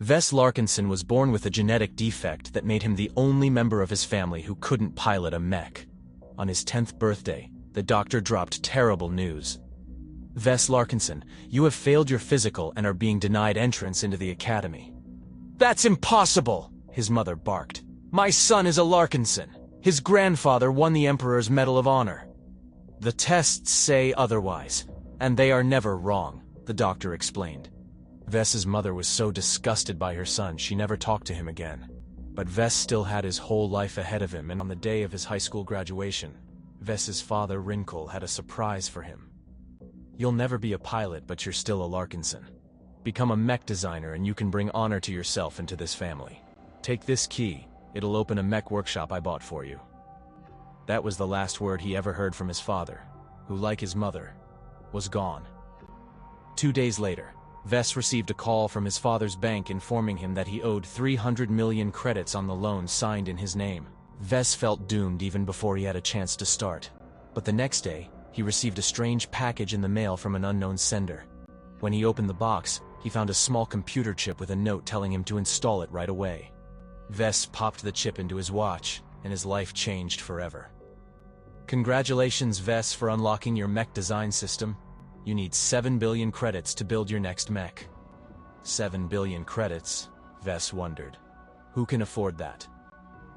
Vess Larkinsen was born with a genetic defect that made him the only member of his family who couldn't pilot a mech. On his 10th birthday, the doctor dropped terrible news. Vess Larkinsen, you have failed your physical and are being denied entrance into the academy. That's impossible, his mother barked. My son is a Larkinsen. His grandfather won the Emperor's Medal of Honor. The tests say otherwise, and they are never wrong, the doctor explained. Vess's mother was so disgusted by her son she never talked to him again. But Vess still had his whole life ahead of him, and on the day of his high school graduation, Vess's father Rinkel had a surprise for him. You'll never be a pilot, but you're still a Larkinsen. Become a mech designer and you can bring honor to yourself and to this family. Take this key, it'll open a mech workshop I bought for you. That was the last word he ever heard from his father, who, like his mother, was gone. 2 days later, Vess received a call from his father's bank informing him that he owed 300 million credits on the loan signed in his name. Vess felt doomed even before he had a chance to start. But the next day, he received a strange package in the mail from an unknown sender. When he opened the box, he found a small computer chip with a note telling him to install it right away. Vess popped the chip into his watch, and his life changed forever. Congratulations, Vess, for unlocking your mech design system. You need 7 billion credits to build your next mech. 7 billion credits, Vess wondered. Who can afford that?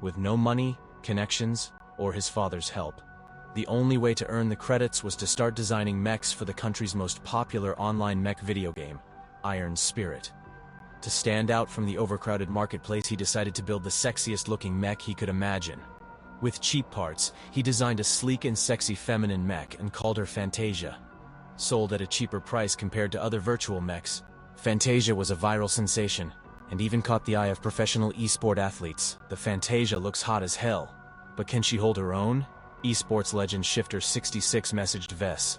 With no money, connections, or his father's help, the only way to earn the credits was to start designing mechs for the country's most popular online mech video game, Iron Spirit. To stand out from the overcrowded marketplace, he decided to build the sexiest-looking mech he could imagine. With cheap parts, he designed a sleek and sexy feminine mech and called her Fantasia. Sold at a cheaper price compared to other virtual mechs, Fantasia was a viral sensation, and even caught the eye of professional esport athletes. The Fantasia looks hot as hell, but can she hold her own? Esports legend Shifter66 messaged Vess.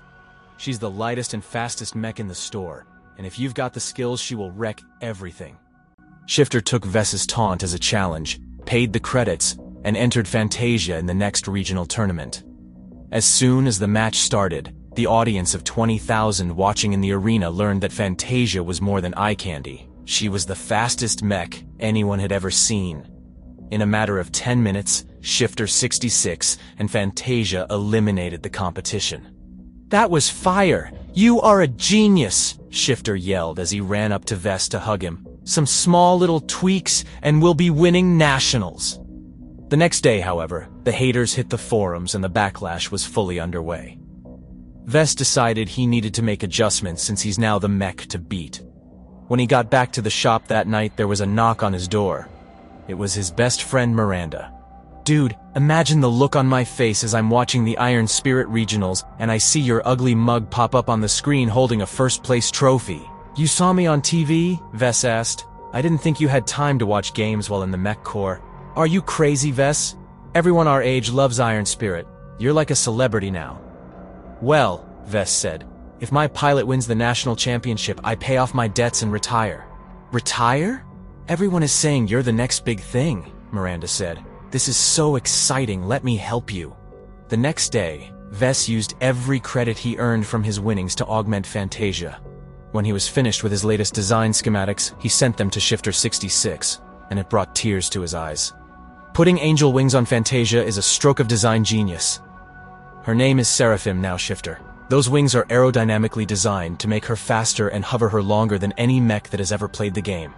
She's the lightest and fastest mech in the store, and if you've got the skills, she will wreck everything. Shifter took Vess's taunt as a challenge, paid the credits, and entered Fantasia in the next regional tournament. As soon as the match started, the audience of 20,000 watching in the arena learned that Fantasia was more than eye candy. She was the fastest mech anyone had ever seen. In a matter of 10 minutes, Shifter66 and Fantasia eliminated the competition. That was fire! You are a genius! Shifter yelled as he ran up to Vess to hug him. Some small little tweaks and we'll be winning nationals. The next day, however, the haters hit the forums and the backlash was fully underway. Vess decided he needed to make adjustments since he's now the mech to beat. When he got back to the shop that night, there was a knock on his door. It was his best friend Miranda. Dude, imagine the look on my face as I'm watching the Iron Spirit Regionals and I see your ugly mug pop up on the screen holding a first-place trophy. You saw me on TV? Vess asked. I didn't think you had time to watch games while in the mech corps. Are you crazy, Vess? Everyone our age loves Iron Spirit. You're like a celebrity now. Well, Vess said, if my pilot wins the national championship, I pay off my debts and retire. Retire? Everyone is saying you're the next big thing, Miranda said. This is so exciting, let me help you. The next day, Vess used every credit he earned from his winnings to augment Fantasia. When he was finished with his latest design schematics, he sent them to Shifter66, and it brought tears to his eyes. Putting angel wings on Fantasia is a stroke of design genius. Her name is Seraphim now, Shifter. Those wings are aerodynamically designed to make her faster and hover her longer than any mech that has ever played the game.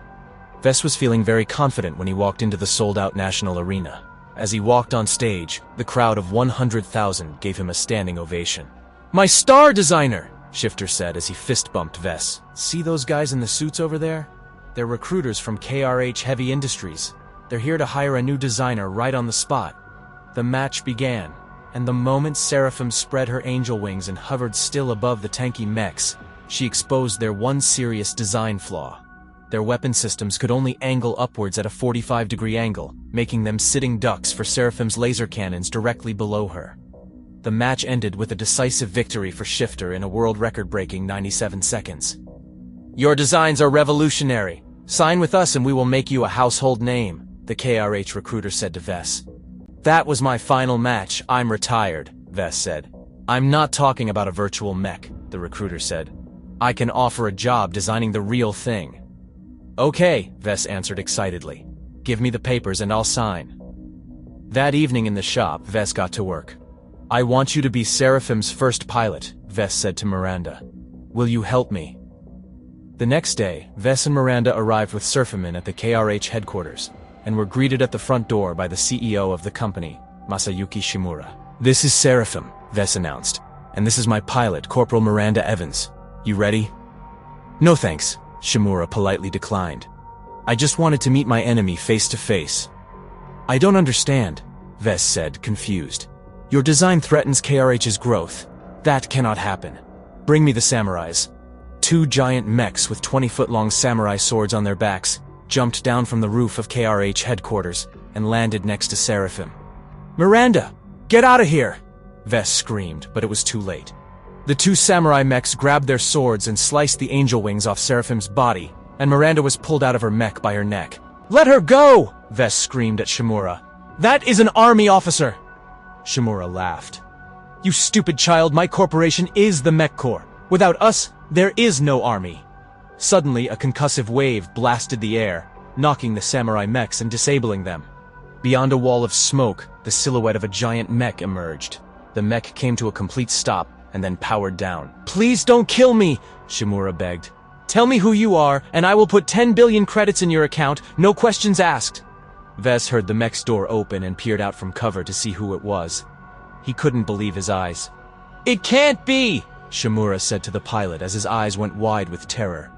Vess was feeling very confident when he walked into the sold-out national arena. As he walked on stage, the crowd of 100,000 gave him a standing ovation. My star designer, Shifter said as he fist-bumped Vess. See those guys in the suits over there? They're recruiters from KRH Heavy Industries. They're here to hire a new designer right on the spot. The match began, and the moment Seraphim spread her angel wings and hovered still above the tanky mechs, she exposed their one serious design flaw. Their weapon systems could only angle upwards at a 45-degree angle, making them sitting ducks for Seraphim's laser cannons directly below her. The match ended with a decisive victory for Shifter in a world record-breaking 97 seconds. Your designs are revolutionary. Sign with us and we will make you a household name, the KRH recruiter said to Vess. That was my final match. I'm retired, Vess said. I'm not talking about a virtual mech, the recruiter said. I can offer a job designing the real thing. Okay, Vess answered excitedly. Give me the papers and I'll sign. That evening in the shop, Vess got to work. I want you to be Seraphim's first pilot, Vess said to Miranda. Will you help me? The next day, Vess and Miranda arrived with Seraphim at the KRH headquarters, and were greeted at the front door by the CEO of the company, Masayuki Shimura. This is Seraphim, Vess announced, and this is my pilot, Corporal Miranda Evans. You ready? No thanks, Shimura politely declined. I just wanted to meet my enemy face to face. I don't understand, Vess said, confused. Your design threatens KRH's growth. That cannot happen. Bring me the samurais. 2 giant mechs with 20-foot-long samurai swords on their backs jumped down from the roof of KRH headquarters and landed next to Seraphim. Miranda, get out of here! Vess screamed, but it was too late. The 2 samurai mechs grabbed their swords and sliced the angel wings off Seraphim's body, and Miranda was pulled out of her mech by her neck. Let her go! Vess screamed at Shimura. That is an army officer! Shimura laughed. You stupid child, my corporation is the Mech Corps. Without us, there is no army. Suddenly, a concussive wave blasted the air, knocking the samurai mechs and disabling them. Beyond a wall of smoke, the silhouette of a giant mech emerged. The mech came to a complete stop and then powered down. Please don't kill me, Shimura begged. Tell me who you are, and I will put 10 billion credits in your account, no questions asked. Vess heard the mech's door open and peered out from cover to see who it was. He couldn't believe his eyes. It can't be, Shimura said to the pilot as his eyes went wide with terror.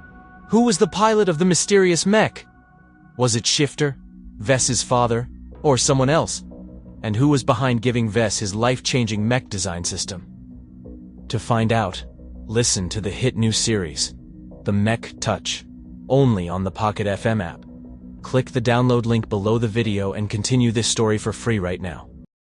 Who was the pilot of the mysterious mech? Was it Shifter, Vess's father, or someone else? And who was behind giving Vess his life-changing mech design system? To find out, listen to the hit new series, The Mech Touch, only on the Pocket FM app. Click the download link below the video and continue this story for free right now.